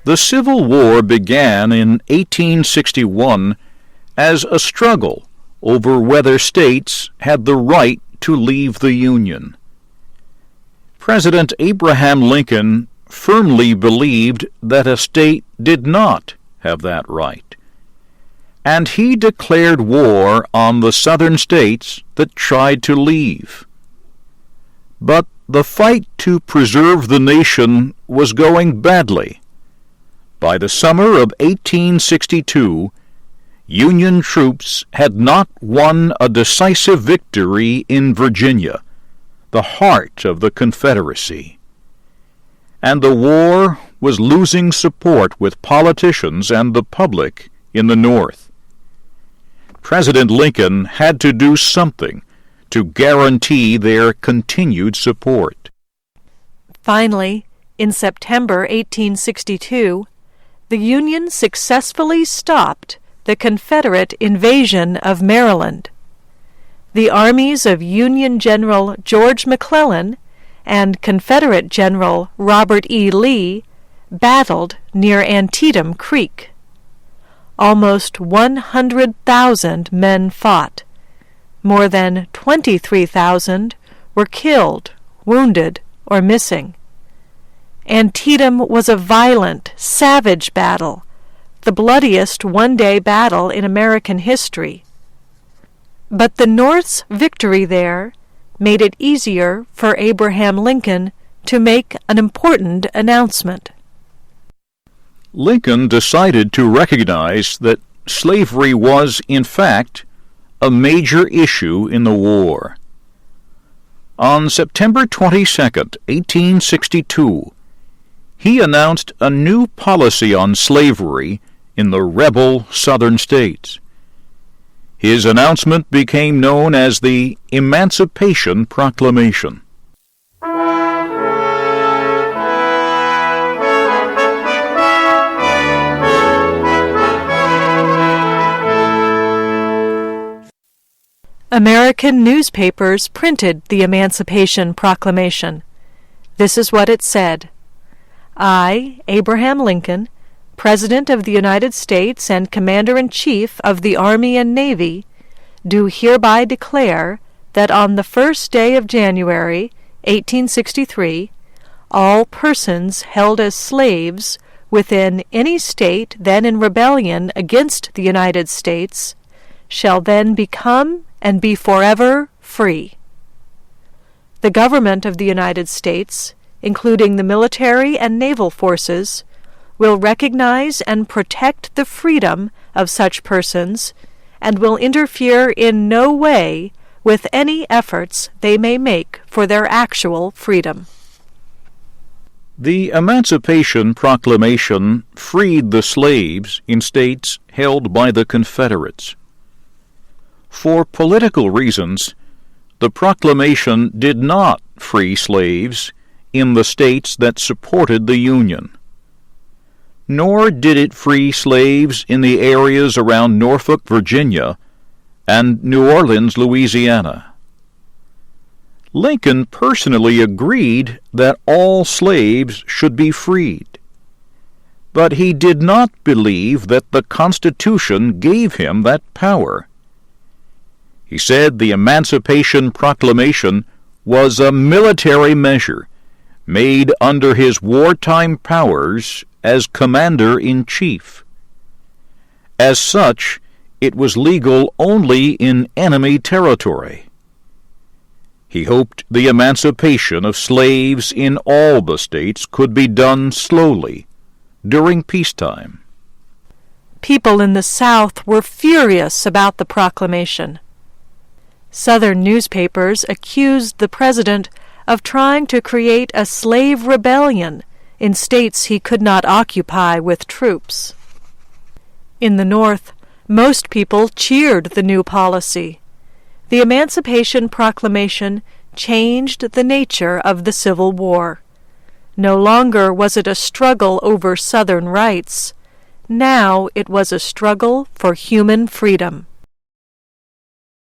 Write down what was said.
The Civil War began in 1861 as a struggle over whether states had the right to leave the Union. President Abraham Lincoln firmly believed that a state did not have that right, and he declared war on the southern states that tried to leave. But the fight to preserve the nation was going badly. By the summer of 1862, Union troops had not won a decisive victory in Virginia, the heart of the Confederacy, and the war was losing support with politicians and the public in the North. President Lincoln had to do something to guarantee their continued support. Finally, in September 1862, the Union successfully stopped the Confederate invasion of Maryland. The armies of Union General George McClellan and Confederate General Robert E. Lee battled near Antietam Creek. Almost 100,000 men fought. More than 23,000 were killed, wounded, or missing. Antietam was a violent, savage battle, the bloodiest one-day battle in American history. But the North's victory there made it easier for Abraham Lincoln to make an important announcement. Lincoln decided to recognize that slavery was, in fact, a major issue in the war. On September 22, 1862, he announced a new policy on slavery in the rebel Southern states. His announcement became known as the Emancipation Proclamation. American newspapers printed the Emancipation Proclamation. This is what it said: I, Abraham Lincoln, President of the United States and Commander-in-Chief of the Army and Navy, do hereby declare that on the first day of January, 1863, all persons held as slaves within any state then in rebellion against the United States shall then become and be forever free. The government of the United States, including the military and naval forces, will recognize and protect the freedom of such persons and will interfere in no way with any efforts they may make for their actual freedom. The Emancipation Proclamation freed the slaves in states held by the Confederates. For political reasons, the proclamation did not free slaves in the states that supported the Union, nor did it free slaves in the areas around Norfolk, Virginia, and New Orleans, Louisiana. Lincoln personally agreed that all slaves should be freed, but he did not believe that the Constitution gave him that power. He said the Emancipation Proclamation was a military measure made under his wartime powers as Commander-in-Chief. As such, it was legal only in enemy territory. He hoped the emancipation of slaves in all the states could be done slowly during peacetime. People in the South were furious about the proclamation. Southern newspapers accused the president of trying to create a slave rebellion in states he could not occupy with troops. In the North, most people cheered the new policy. The Emancipation Proclamation changed the nature of the Civil War. No longer was it a struggle over Southern rights. Now it was a struggle for human freedom.